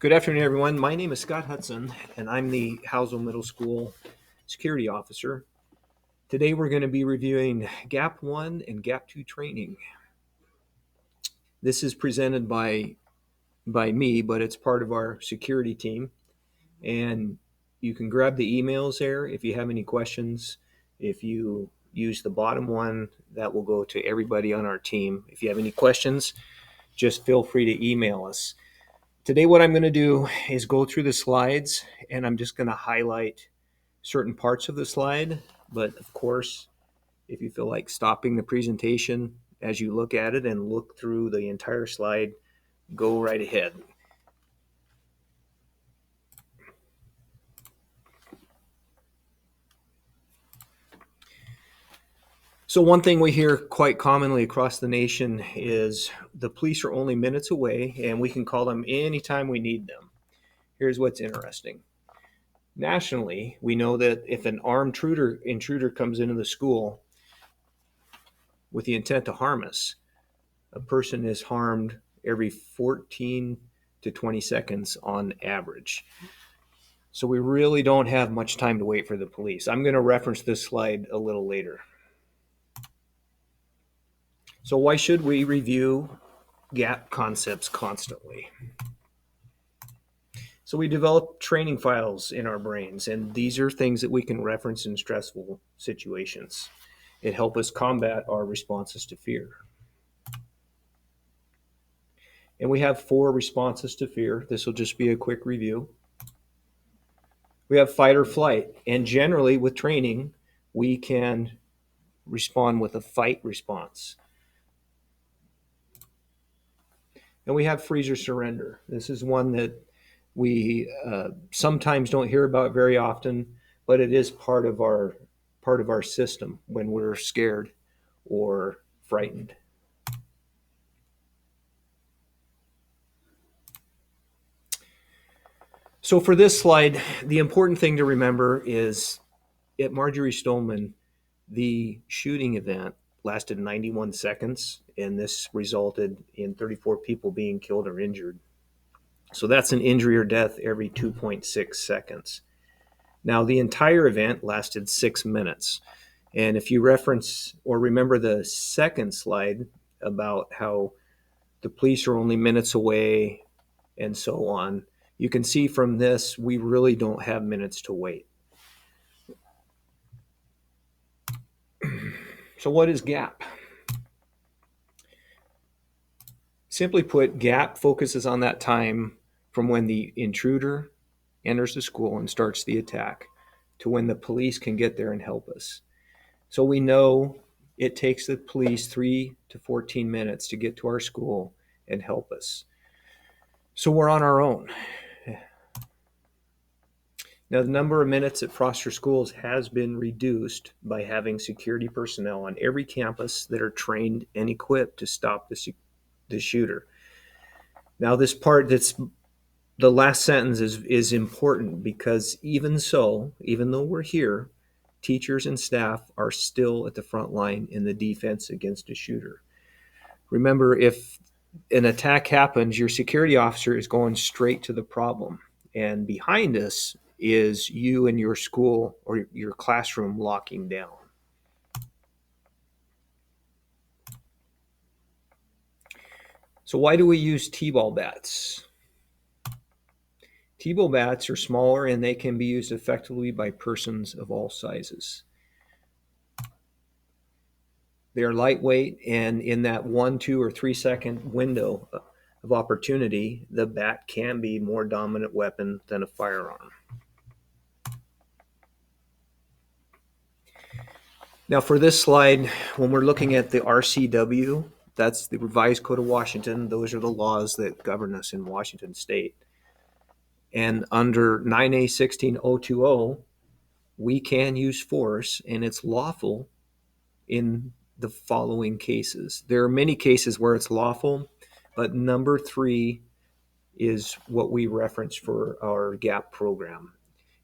Good afternoon, everyone. My name is Scott Hutson, and I'm the Housel Middle School Security Officer. Today, we're going to be reviewing GAP 1 and GAP 2 training. This is presented by me, but it's part of our security team. And you can grab the emails there if you have any questions. If you use the bottom one, that will go to everybody on our team. If you have any questions, just feel free to email us. Today, what I'm going to do is go through the slides, and I'm just going to highlight certain parts of the slide. But of course, if you feel like stopping the presentation as you look at it and look through the entire slide, go right ahead. So one thing we hear quite commonly across the nation is the police are only minutes away and we can call them anytime we need them. Here's what's interesting. Nationally, we know that if an armed intruder comes into the school with the intent to harm us, a person is harmed every 14 to 20 seconds on average. So we really don't have much time to wait for the police. I'm going to reference this slide a little later. So why should we review GAP concepts constantly? So we develop training files in our brains, and these are things that we can reference in stressful situations. It helps us combat our responses to fear. And we have 4 responses to fear. This will just be a quick review. We have fight or flight, and generally with training, we can respond with a fight response. And we have freeze or surrender. This is one that we sometimes don't hear about very often, but it is part of our system when we're scared or frightened. So for this slide, the important thing to remember is at Marjorie Stoneman, the shooting event lasted 91 seconds, and this resulted in 34 people being killed or injured. So that's an injury or death every 2.6 seconds. Now, the entire event lasted 6 minutes. And if you reference or remember the second slide about how the police are only minutes away and so on, you can see from this, we really don't have minutes to wait. So what is GAP? Simply put, GAP focuses on that time from when the intruder enters the school and starts the attack to when the police can get there and help us. So we know it takes the police 3 to 14 minutes to get to our school and help us. So we're on our own. Now, the number of minutes at Foster Schools has been reduced by having security personnel on every campus that are trained and equipped to stop the shooter. Now, this part that's the last sentence is important because even though we're here, teachers and staff are still at the front line in the defense against a shooter. Remember, if an attack happens, your security officer is going straight to the problem. And behind us is you and your school or your classroom locking down. So why do we use T-ball bats? T-ball bats are smaller and they can be used effectively by persons of all sizes. They are lightweight, and in that 1, 2, or 3 second window of opportunity, the bat can be a more dominant weapon than a firearm. Now for this slide, when we're looking at the RCW, that's the Revised Code of Washington. Those are the laws that govern us in Washington State. And under 9A 16020, we can use force, and it's lawful in the following cases. There are many cases where it's lawful, but number 3 is what we reference for our GAP program.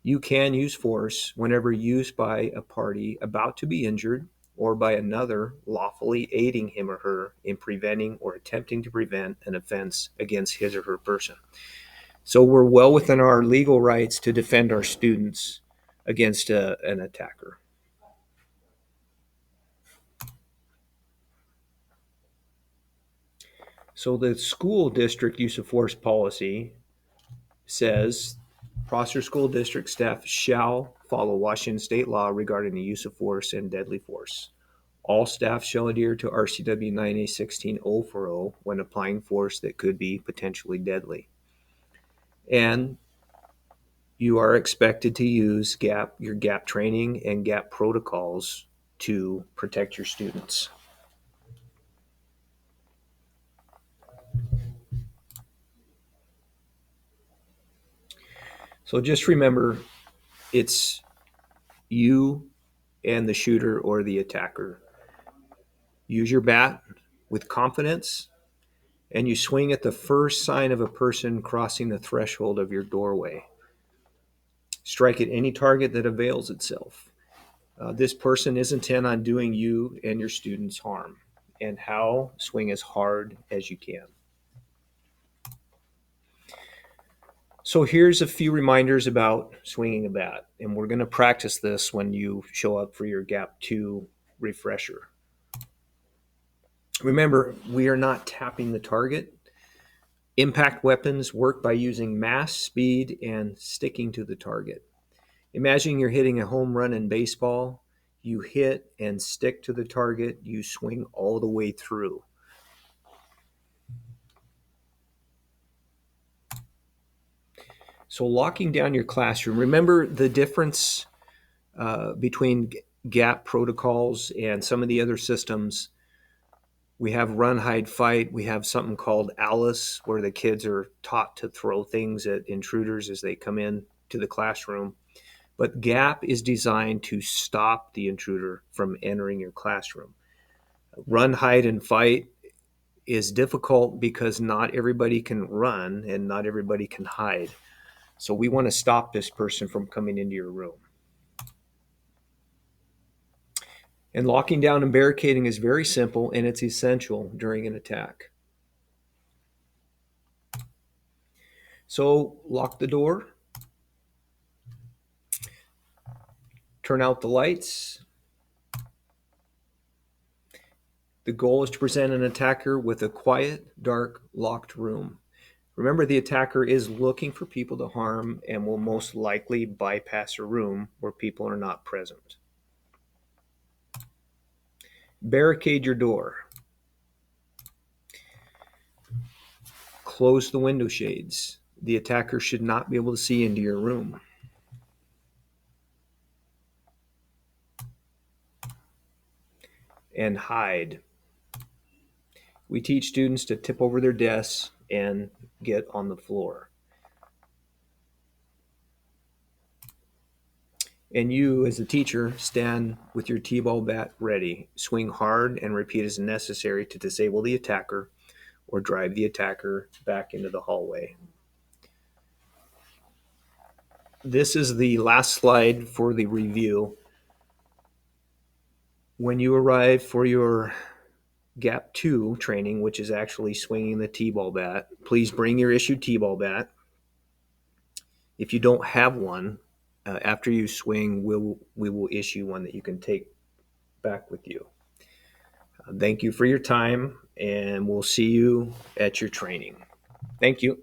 You can use force whenever used by a party about to be injured or by another lawfully aiding him or her in preventing or attempting to prevent an offense against his or her person. So we're well within our legal rights to defend our students against an attacker. So the school district use of force policy says Prosser School District staff shall follow Washington state law regarding the use of force and deadly force. All staff shall adhere to RCW 9A16040 when applying force that could be potentially deadly. And you are expected to use your GAP training and GAP protocols to protect your students. So just remember, it's you and the shooter or the attacker. Use your bat with confidence, and you swing at the first sign of a person crossing the threshold of your doorway. Strike at any target that avails itself. This person is intent on doing you and your students harm. And how? Swing as hard as you can. So here's a few reminders about swinging a bat, and we're going to practice this when you show up for your GAP 2 refresher. Remember, we are not tapping the target. Impact weapons work by using mass, speed, and sticking to the target. Imagine you're hitting a home run in baseball. You hit and stick to the target. You swing all the way through. So locking down your classroom. Remember the difference between GAP protocols and some of the other systems. We have run, hide, fight. We have something called Alice, where the kids are taught to throw things at intruders as they come in to the classroom. But GAP is designed to stop the intruder from entering your classroom. Run, hide, and fight is difficult because not everybody can run and not everybody can hide. So we want to stop this person from coming into your room. And locking down and barricading is very simple, and it's essential during an attack. So lock the door, turn out the lights. The goal is to present an attacker with a quiet, dark, locked room. Remember, the attacker is looking for people to harm and will most likely bypass a room where people are not present. Barricade your door. Close the window shades. The attacker should not be able to see into your room. And hide. We teach students to tip over their desks and get on the floor. And you, as a teacher, stand with your T-ball bat ready. Swing hard and repeat as necessary to disable the attacker or drive the attacker back into the hallway. This is the last slide for the review. When you arrive for your GAP 2 training, which is actually swinging the T-ball bat, please bring your issued T-ball bat. If you don't have one, after you swing, we will issue one that you can take back with you. Thank you for your time, and we'll see you at your training. Thank you.